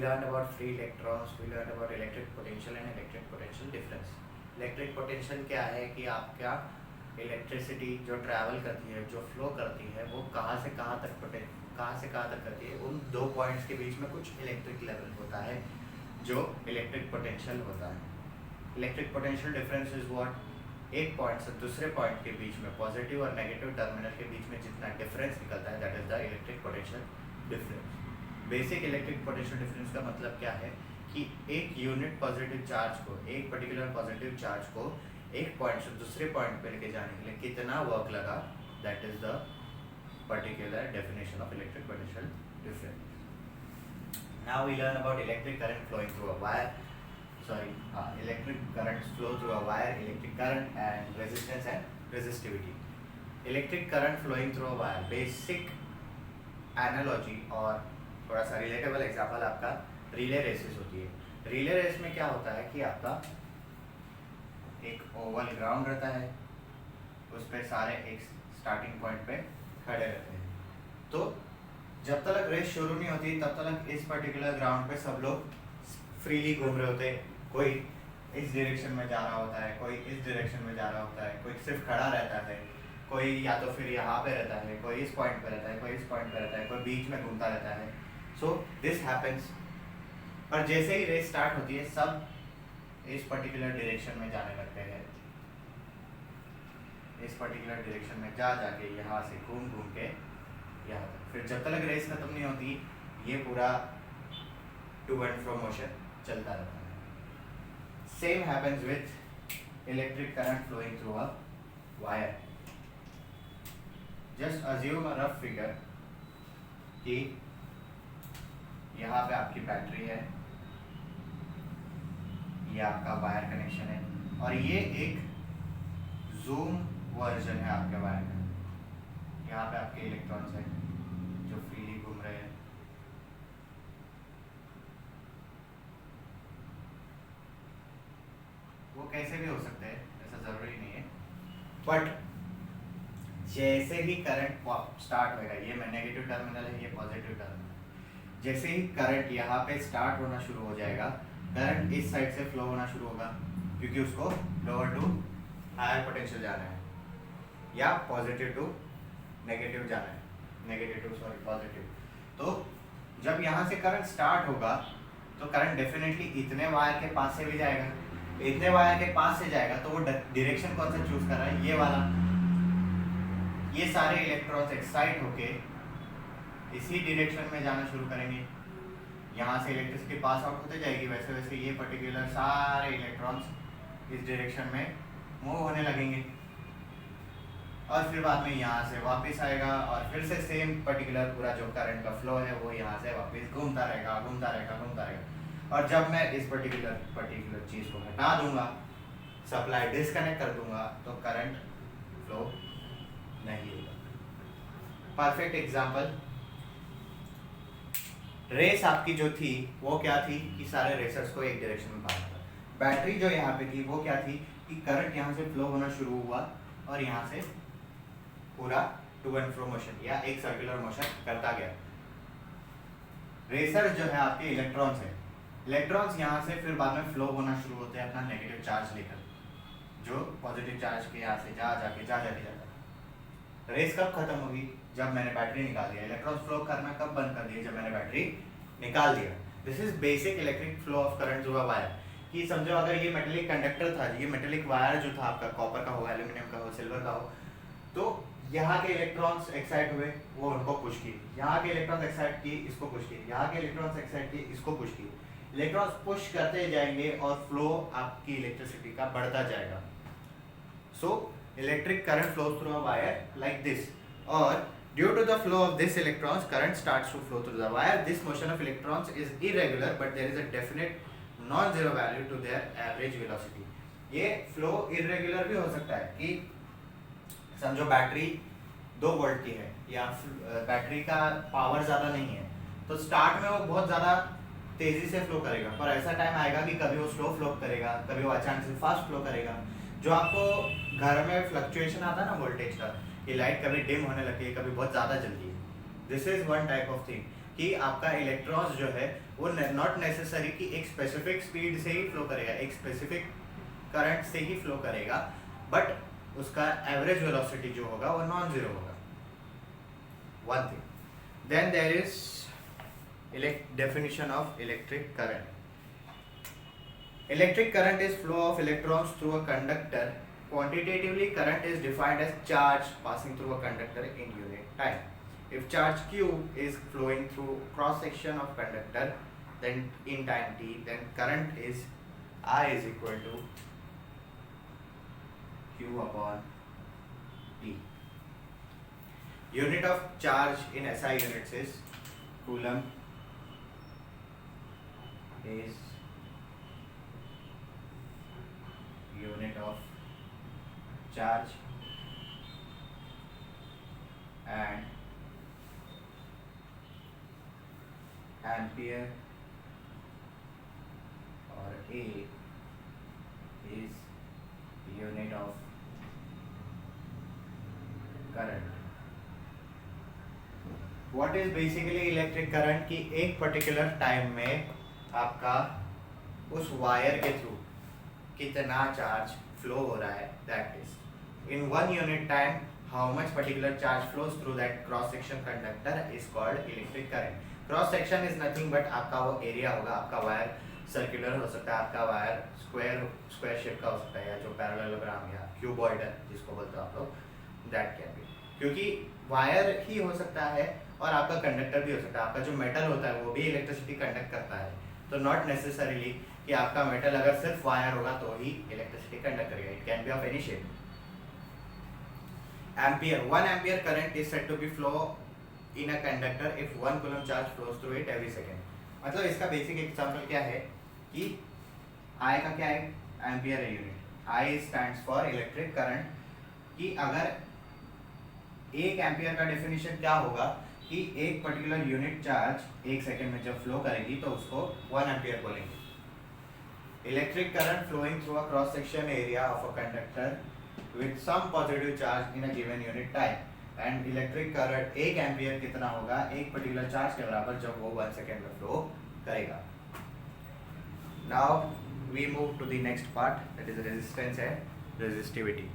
learned about free electrons, we learned about electric potential and electric potential difference. Electric potential क्या है कि आपका electricity जो travel करती है, जो फ्लो करती है, वो कहाँ से कहाँ तक करती है, उन दो पॉइंट्स के बीच में कुछ इलेक्ट्रिक लेवल होता है जो इलेक्ट्रिक पोटेंशियल होता है. Electric potential difference is what एक पॉइंट से दूसरे पॉइंट के बीच में पॉजिटिव और नेगेटिव टर्मिनल के बीच में जितना डिफरेंस निकलता है, that is the electric potential difference. Basic electric potential difference का मतलब क्या है कि एक यूनिट पॉजिटिव चार्ज को, एक पर्टिकुलर पॉजिटिव चार्ज को एक पॉइंट से दूसरे पॉइंट पे लेके जाने के लिए कितना वर्क लगा, that is the particular definition of electric potential difference. Now we learn about electric current flowing through a wire. Electric current flow through a wire, electric current and resistance and resistivity. Electric current flowing through a wire, basic analogy और थोड़ा सा relatable example आपका relay races होती है. Relay race में क्या होता है कि आपका एक ओवल ग्राउंड रहता है, उस पर सारे एक स्टार्टिंग पॉइंट पे खड़े रहते हैं. तो जब तक रेस शुरू नहीं होती तब तक इस पर्टिकुलर ग्राउंड पे सब लोग फ्रीली घूम रहे होते हैं. कोई इस डायरेक्शन में जा रहा होता है, कोई इस डायरेक्शन में जा रहा होता है, कोई सिर्फ खड़ा रहता है, कोई या तो फिर यहाँ पे रहता है, कोई इस पॉइंट पे रहता है, कोई इस पॉइंट पे रहता है, कोई बीच में घूमता रहता है. So this happens. पर जैसे ही रेस स्टार्ट होती है सब इस पर्टिकुलर डायरेक्शन में जाने लगते हैं. इस पर्टिकुलर डायरेक्शन में जाके यहाँ से घूम के यहाँ तक. फिर जब तक रेस खत्म नहीं होती ये पूरा टू एंड फ्रो मोशन चलता रहता है. Same happens with electric current flowing through a wire. Just assume a rough figure कि यहाँ पे आपकी बैटरी है, ये आपका वायर कनेक्शन है और ये एक जूम वर्जन है आपके वायर का. यहाँ पे आपके इलेक्ट्रॉन्स हैं जो फ्रीली घूम रहे हैं. वो कैसे भी हो सकते हैं, ऐसा जरूरी नहीं है. बट जैसे ही करंट स्टार्ट होगा, ये नेगेटिव टर्मिनल है, ये पॉजिटिव टर्मिनल, जैसे ही करंट यहाँ पे स्टार्ट होना शुरू हो जाएगा, करंट इस साइड से फ्लो होना शुरू होगा क्योंकि उसको लोअर टू हायर पोटेंशियल जाना है या पॉजिटिव टू नेगेटिव जाना है, नेगेटिव टू पॉजिटिव. तो जब यहाँ से करंट स्टार्ट होगा तो करंट डेफिनेटली इतने वायर के पास से भी जाएगा. इतने वायर के पास से जाएगा तो वो डायरेक्शन कौन सा चूज कर रहा है, ये वाला. ये सारे इलेक्ट्रॉन्स एक्साइट होके इसी डायरेक्शन में जाना शुरू करेंगे. यहाँ से इलेक्ट्रिसिटी पास आउट होते जाएगी, वैसे वैसे ये पर्टिकुलर सारे इलेक्ट्रॉन्स इस डायरेक्शन में मूव होने लगेंगे और फिर बाद में यहाँ से वापस आएगा और फिर से सेम पर्टिकुलर पूरा जो करंट का फ्लो है वो यहाँ से वापस घूमता रहेगा. और जब मैं इस पर्टिकुलर चीज़ को हटा दूंगा, सप्लाई डिस्कनेक्ट कर दूंगा, तो करंट फ्लो नहीं होगा. परफेक्ट एग्जाम्पल, रेस आपकी जो थी वो क्या थी कि सारे रेसर्स को एक डायरेक्शन में भागना था. बैटरी जो यहाँ पे थी वो क्या थी कि करंट यहाँ से फ्लो होना शुरू हुआ और यहाँ से पूरा टू एंड फ्रो मोशन या एक सर्कुलर मोशन करता गया. रेसर जो है आपके इलेक्ट्रॉन्स है, इलेक्ट्रॉन्स यहाँ से फिर बाद में फ्लो होना शुरू होते हैं अपना नेगेटिव चार्ज लेकर, जो पॉजिटिव चार्ज के यहाँ से जाके जाता. रेस कब खत्म होगी, जब मैंने बैटरी निकाल दिया. इलेक्ट्रॉन्स फ्लो करना कब बंद कर दिया, जब मैंने बैटरी निकाल दिया. This is basic electric flow of current through a wire. कि समझो अगर ये मेटेलिक कंडक्टर था, ये मेटेलिक वायर जो था आपका, कॉपर का हो, एल्यूमिनियम का हो, सिल्वर का हो, तो यहाँ के इलेक्ट्रॉन्स एक्साइट हुए, वो उनको पुश किए. यहाँ के इलेक्ट्रॉन्स एक्साइट किए, इसको पुश किए. यहाँ के इलेक्ट्रॉन्स एक्साइट किए, इसको पुश किए. इलेक्ट्रॉन्स पुश करते जाएंगे और फ्लो आपकी इलेक्ट्रिसिटी का बढ़ता जाएगा. So electric current flows through a wire like this. Or due to the flow of this electrons, current starts to flow through the wire. This motion of electrons is irregular, but there is a definite non-zero value to their average velocity. ये flow irregular भी हो सकता है कि समझो battery 2 volt की है या बैटरी का पावर ज़्यादा नहीं है, तो स्टार्ट में वो बहुत ज़्यादा तेज़ी से फ्लो करेगा, पर ऐसा टाइम आएगा कि कभी वो स्लो फ्लो करेगा, कभी वो अचानक से फास्ट फ्लो करेगा. जो आपको घर में फ्लक्चुएशन आता है ना वोल्टेज का, ये लाइट कभी डिम होने लगती है, कभी बहुत ज़्यादा जलती है. This is one type of thing कि आपका इलेक्ट्रॉन्स जो है वो नॉट नेसेसरी कि एक स्पेसिफिक स्पीड से ही फ्लो करेगा, एक स्पेसिफिक करंट से ही फ्लो करेगा, बट उसका एवरेज वेलोसिटी जो होगा वो नॉन जीरो होगा. One thing. Then there is definition of electric current. Electric current is flow of electrons through a conductor. Quantitatively, current is defined as charge passing through a conductor in unit time. If charge Q is flowing through cross section of conductor, then in time t, then current is I is equal to Q upon T. Unit of charge in SI units is coulomb is unit of charge and ampere or A is unit of current. What is basically electric current कि एक particular time में आपका उस wire के through कितना charge flow हो रहा है, that is in one unit time how much particular charge flows through that cross section conductor is called electric current. Cross section is nothing but आपका वो एरिया होगा. आपका वायर सर्कुलर हो सकता है, आपका वायर स्क्वायर शेप का हो सकता है, या जो पैरेललोग्राम या क्यूबॉइड है जिसको बोलते हो आप लोग, दैट कैन बी. क्योंकि वायर ही हो सकता है और आपका कंडक्टर भी हो सकता है. आपका जो मेटल होता है वो भी इलेक्ट्रिसिटी कंडक्ट करता है. तो नॉट नेसेसरीली कि आपका मेटल अगर सिर्फ वायर होगा तो ही इलेक्ट्रिसिटी कंडक्ट करेगा. It can be of any shape. Ampere. 1 ampere current is said to be flow in a conductor if 1 coulomb charge flows through it every second. मतलब इसका बेसिक एग्जांपल क्या है कि I का क्या है, एम्पियर है unit. I stands for electric current. कि अगर 1 एम्पियर का डेफिनेशन क्या होगा कि एक पर्टिकुलर यूनिट चार्ज 1 सेकंड में जब फ्लो करेगी तो उसको 1 एम्पियर बोलेंगे. Electric current flowing through a cross section area of a conductor with some positive charge in a given unit time. And electric current 1 ampere कितना होगा, एक पर्टिकुलर चार्ज के बराबर जब वो 1 सेकेंड में फ्लो करेगा. Now we move to the next part, that is resistance and resistivity.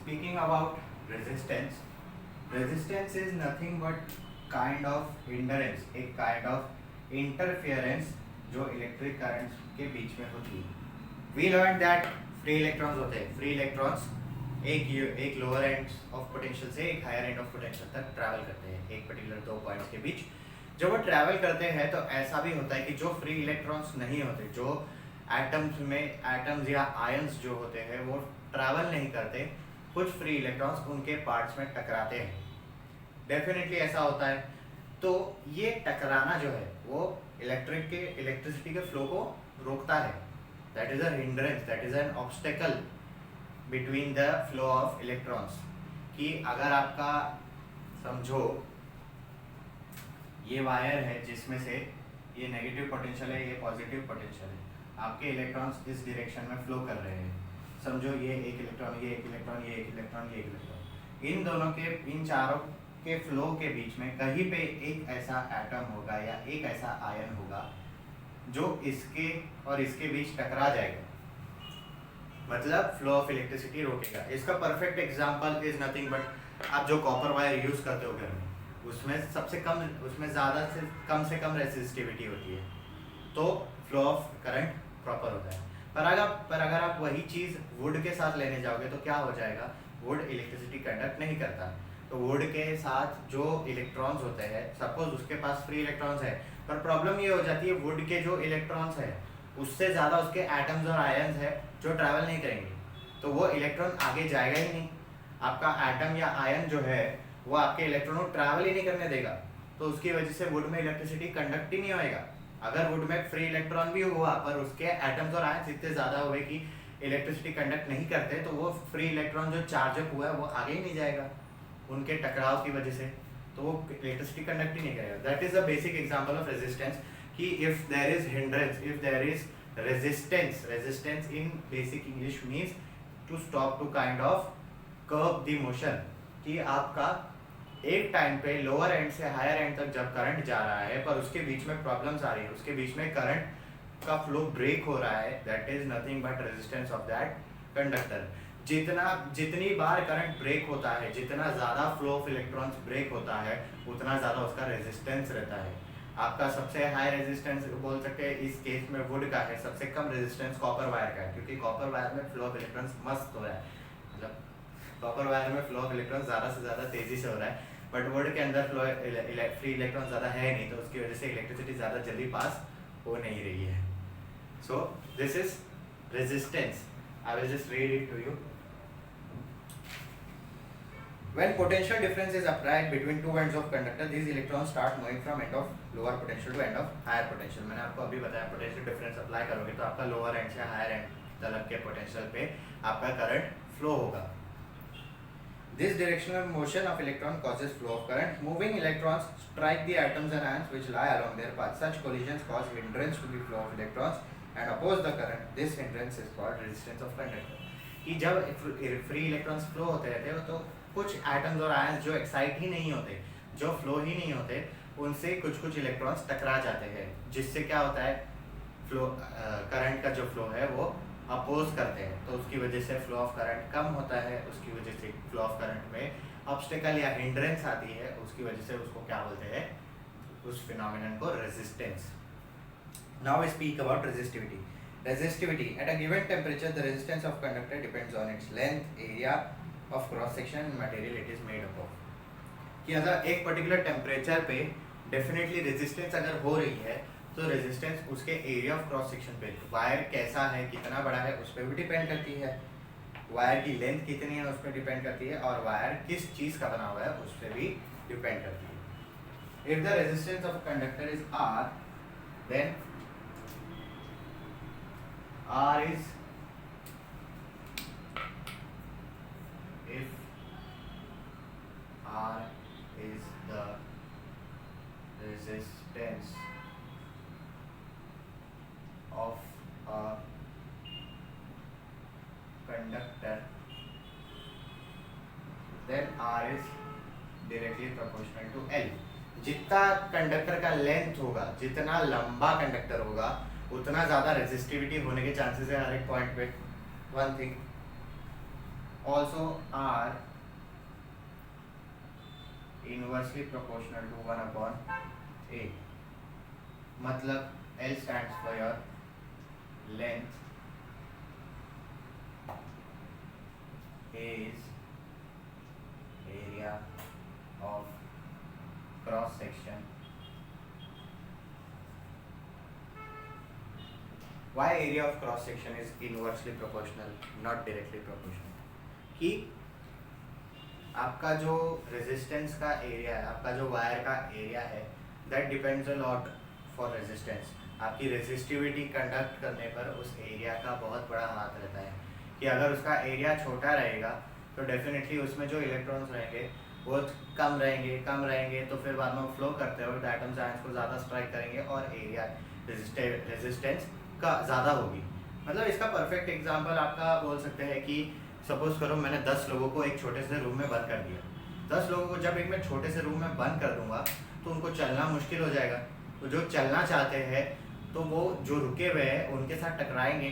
Speaking about resistance, resistance is nothing but kind of hindrance, एक kind of इंटरफेरेंस जो इलेक्ट्रिक करंट्स के बीच में होती है. We learn that free electrons होते हैं. Free electrons एक लोअर एंड ऑफ पोटेंशियल से एक हायर एंड ऑफ पोटेंशियल तक ट्रैवल करते हैं एक पर्टिकुलर 2 पॉइंट्स के बीच. जब वो ट्रैवल करते हैं तो ऐसा भी होता है कि जो फ्री इलेक्ट्रॉन्स नहीं होते, जो एटम्स या आयंस जो होते हैं वो ट्रैवल नहीं करते, कुछ फ्री इलेक्ट्रॉन्स उनके पार्ट्स में टकराते हैं. डेफिनेटली ऐसा होता है. तो ये टकराना जो है वो इलेक्ट्रिसिटी के फ्लो को रोकता है. That is a hindrance, that is an obstacle between the flow of electrons. कि अगर आपका समझो ये वायर है जिसमें से ये नेगेटिव पोटेंशियल है, ये पॉजिटिव पोटेंशियल है, आपके इलेक्ट्रॉन्स इस डायरेक्शन में फ्लो कर रहे हैं. समझो ये एक इलेक्ट्रॉन, ये एक इलेक्ट्रॉन, ये एक इलेक्ट्रॉन, ये एक इलेक्ट्रॉन. इन दोनों के, इन चारों के फ्लो के बीच में कहीं पे एक ऐसा एटम होगा या एक ऐसा आयन होगा जो इसके और इसके बीच टकरा जाएगा, मतलब फ्लो ऑफ इलेक्ट्रिसिटी रोकेगा. इसका perfect example is nothing but आप जो कॉपर वायर यूज करते हो घर में, उसमें सबसे कम, उसमें ज़्यादा से कम रेसिस्टिविटी होती है, तो फ्लो ऑफ करंट प्रॉपर होता है. पर अगर आप वही चीज़ वुड के साथ लेने जाओगे तो क्या हो जाएगा, वुड इलेक्ट्रिसिटी कंडक्ट नहीं करता. तो वुड के साथ जो इलेक्ट्रॉन्स होते हैं, सपोज उसके पास फ्री इलेक्ट्रॉन्स है, पर प्रॉब्लम ये हो जाती है वुड के जो इलेक्ट्रॉन्स है उससे ज़्यादा उसके एटम्स और आयन्स है जो ट्रैवल नहीं करेंगे, तो वो इलेक्ट्रॉन आगे जाएगा ही नहीं. आपका एटम या आयन जो है वो आपके इलेक्ट्रॉन को ट्रैवल ही नहीं करने देगा, तो उसकी वजह से वुड में इलेक्ट्रिसिटी कंडक्ट ही नहीं होएगा. अगर वुड में फ्री इलेक्ट्रॉन भी हुआ पर उसके एटम्स और आयन्स इतने ज़्यादा हुए कि इलेक्ट्रिसिटी कंडक्ट नहीं करते, तो वो फ्री इलेक्ट्रॉन जो चार्ज अप हुआ है वो आगे ही नहीं जाएगा उनके टकराव की वजह से, तो वो इलेक्ट्रिसिटी कंडक्ट ही नहीं करेगा. That is a basic example of resistance. कि if there is hindrance, if there is resistance, resistance in basic English means to stop, to kind of curb the motion. कि आपका एक टाइम पे lower end से higher end तक जब current जा रहा है पर उसके बीच में प्रॉब्लम्स आ रही है, उसके बीच में करंट का फ्लो ब्रेक हो रहा है, that is nothing but resistance of that conductor. जितनी बार करंट ब्रेक होता है, जितना ज़्यादा फ्लो ऑफ इलेक्ट्रॉन्स ब्रेक होता है, उतना ज़्यादा उसका रेजिस्टेंस रहता है। आपका सबसे हाई रेजिस्टेंस बोल सकते हैं इस केस में वुड का है, सबसे कम रेजिस्टेंस कॉपर वायर का है, क्योंकि कॉपर वायर में फ्लो ऑफ इलेक्ट्रॉन्स मस्त हो रहा है, मतलब कॉपर वायर में फ्लो ऑफ इलेक्ट्रॉन्स ज़्यादा से ज़्यादा तेज़ी से हो रहा है, बट वुड के अंदर फ्लो फ्री इलेक्ट्रॉन ज़्यादा है नहीं, तो उसकी वजह से इलेक्ट्रिसिटी ज़्यादा जल्दी पास हो नहीं रही है। So this is resistance. I will just read it to you. When potential difference is applied between two ends of conductor, these electrons start moving from end of lower potential to end of higher potential। मैंने आपको अभी बताया potential difference apply करोगे तो आपका lower end से higher end तलक के potential पे आपका current flow होगा। This directional motion of electron causes flow of current. Moving electrons strike the atoms and ions which lie along their path. Such collisions cause hindrance to the flow of electrons and oppose the current. This hindrance is called resistance of conductor। कि जब free electrons flow होते रहते हो तो कुछ atoms और ions जो excite ही नहीं होते, जो फ्लो ही नहीं होते, उनसे कुछ इलेक्ट्रॉन्स टकरा जाते हैं, जिससे क्या होता है फ्लो करंट का जो फ्लो है वो अपोज करते हैं, तो उसकी वजह से फ्लो ऑफ करंट कम होता है, उसकी वजह से फ्लो ऑफ करंट में ऑब्स्टेकल या हिंड्रेंस आती है, उसकी वजह से उसको क्या बोलते हैं, उस फिनोमिनन को resistance. Now we speak about resistivity. Resistivity at a given temperature, the resistance of conductor depends on its length, area of cross section and material it is made up of। कि अगर एक particular temperature पे definitely resistance अगर हो रही है तो resistance उसके एरिया ऑफ क्रॉस सेक्शन पे, वायर कैसा है, कितना बड़ा है, उस पर भी डिपेंड करती है, वायर की लेंथ कितनी है उस पर डिपेंड करती है, और वायर किस चीज़ का बना हुआ है उस पर भी डिपेंड करती है। If the resistance of conductor is R, then R is, if R is the resistance of a conductor, then R is directly proportional to L। जितना कंडक्टर का लेंथ होगा, जितना लंबा कंडक्टर होगा, उतना ज़्यादा रेजिस्टिविटी होने के चांसेस है हर एक पॉइंट पे। One thing also R inversely proportional to 1/A, मतलब L stands for your length, A is area of cross section। Why area of cross section is inversely proportional, not directly proportional? कि आपका जो resistance का area है, आपका जो wire का area है, that depends a lot for resistance. आपकी रेजिस्टिविटी कंडक्ट करने पर उस एरिया का बहुत बड़ा हाथ रहता है, कि अगर उसका एरिया छोटा रहेगा तो डेफिनेटली उसमें जो इलेक्ट्रॉन्स रहेंगे वो कम रहेंगे, तो फिर बाद में फ्लो करते वक्त एटम्स आयंस को ज़्यादा स्ट्राइक करेंगे और एरिया रेजिस्टेंस का ज़्यादा होगी। मतलब इसका परफेक्ट एग्जांपल आपका बोल सकते हैं कि सपोज करो मैंने 10 लोगों को एक छोटे से रूम में बंद कर दिया। 10 लोगों को जब एक मैं छोटे से रूम में बंद कर दूंगा तो उनको चलना मुश्किल हो जाएगा, तो जो चलना चाहते हैं तो वो जो रुके हुए हैं उनके साथ टकराएंगे,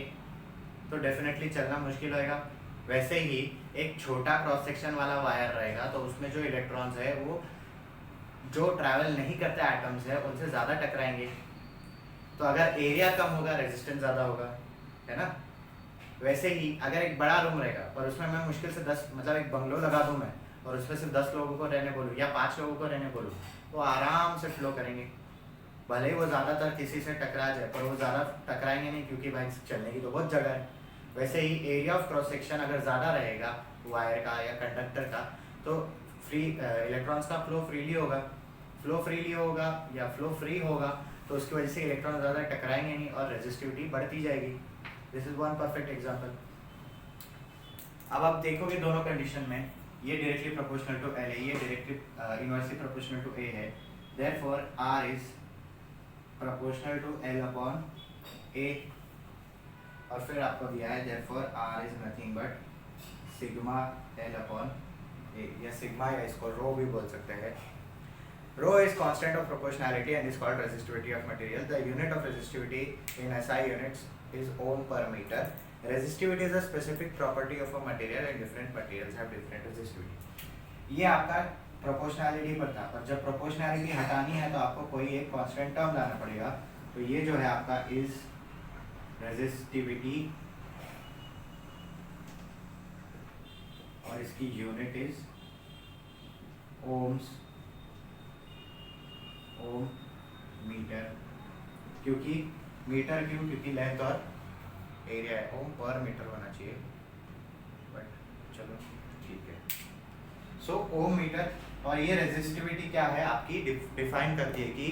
तो डेफिनेटली चलना मुश्किल होएगा। वैसे ही एक छोटा क्रॉस सेक्शन वाला वायर रहेगा तो उसमें जो इलेक्ट्रॉन्स है वो जो ट्रैवल नहीं करते एटम्स है उनसे ज़्यादा टकराएंगे, तो अगर एरिया कम होगा रेजिस्टेंस ज़्यादा होगा, है ना। वैसे ही अगर एक बड़ा रूम रहेगा पर उसमें मैं मुश्किल से 10, मतलब एक बंगलो लगा दूँ मैं और उसमें सिर्फ 10 लोगों को रहने बोलूँ या 5 लोगों को रहने बोलूँ, वो आराम से फ्लो करेंगे, भले ही वो ज़्यादातर किसी से टकरा जाए पर वो ज़्यादा टकराएंगे नहीं, क्योंकि भाई चलने की तो बहुत जगह है। वैसे ही एरिया ऑफ क्रॉस सेक्शन अगर ज़्यादा रहेगा वायर का या कंडक्टर का, तो फ्री इलेक्ट्रॉन्स का फ्लो फ्रीली होगा या फ्लो फ्री होगा, तो उसकी वजह से इलेक्ट्रॉन ज़्यादा टकराएंगे नहीं और रेजिस्टिविटी बढ़ती जाएगी। This is one perfect example. अब आप देखोगे दोनों कंडीशन में ये डायरेक्टली प्रोपोर्शनल टू L है, ये directly inversely proportional to A है, therefore R is proportional to L/A, और फिर आपको दिया है therefore R is nothing but sigma L/A। या सिग्मा, या इसको रो भी बोल सकते हैं। Rho is constant of proportionality and is called resistivity of material. The unit of resistivity in SI units is ohm per meter. Resistivity is a specific property of a material and different materials have different resistivity. ये आपका proportionality पर था, पर जब proportionality हटानी है तो आपको कोई एक कांस्टेंट टर्म लाना पड़ेगा। तो ये जो है आपका इज रेजिस्टिविटी और इसकी unit is ohms, ohm metre. क्योंकि मीटर क्यों? क्योंकि लेंथ और एरिया है, ओम पर मीटर होना चाहिए, बट चलो ठीक है। सो ओम मीटर। और ये रेजिस्टिविटी क्या है आपकी, डिफाइन करती है कि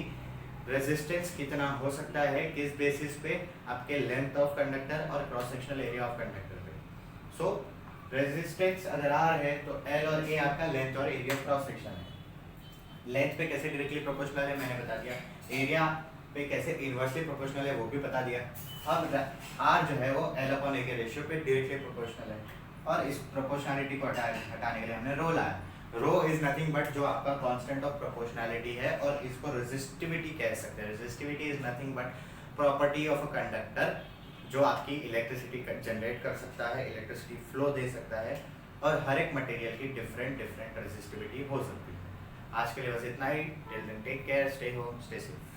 रेजिस्टेंस कितना हो सकता है, किस बेसिस पे, आपके लेंथ ऑफ कंडक्टर और cross sectional area of conductor पे। सो रेजिस्टेंस अगर आर है तो एल और ए आपका लेंथ और एरिया ऑफ क्रॉस सेक्शन है। लेंथ पे कैसे डायरेक्टली प्रोपोर्शनल है मैंने बता दिया, एरिया पे कैसे इन्वर्सली प्रोपोर्शनल है वो भी बता दिया। अब आर जो है वो एल अपॉन ए के रेशियो पे डायरेक्टली प्रोपोर्शनल है, और इस प्रोपोर्शनैलिटी को हटाने के लिए हमने रो लाया। रो इज नथिंग बट जो आपका कांस्टेंट ऑफ प्रोपोर्शनैलिटी है, और इसको रेजिस्टिविटी कह सकते हैं। Resistivity is nothing but property of a conductor जो आपकी इलेक्ट्रिसिटी जनरेट कर सकता है, इलेक्ट्रिसिटी फ्लो दे सकता है, और हर एक मटेरियल की डिफरेंट डिफरेंट रेजिस्टिविटी हो सकती है। आज के लिए बस इतना ही। Till then take care, stay home, stay safe.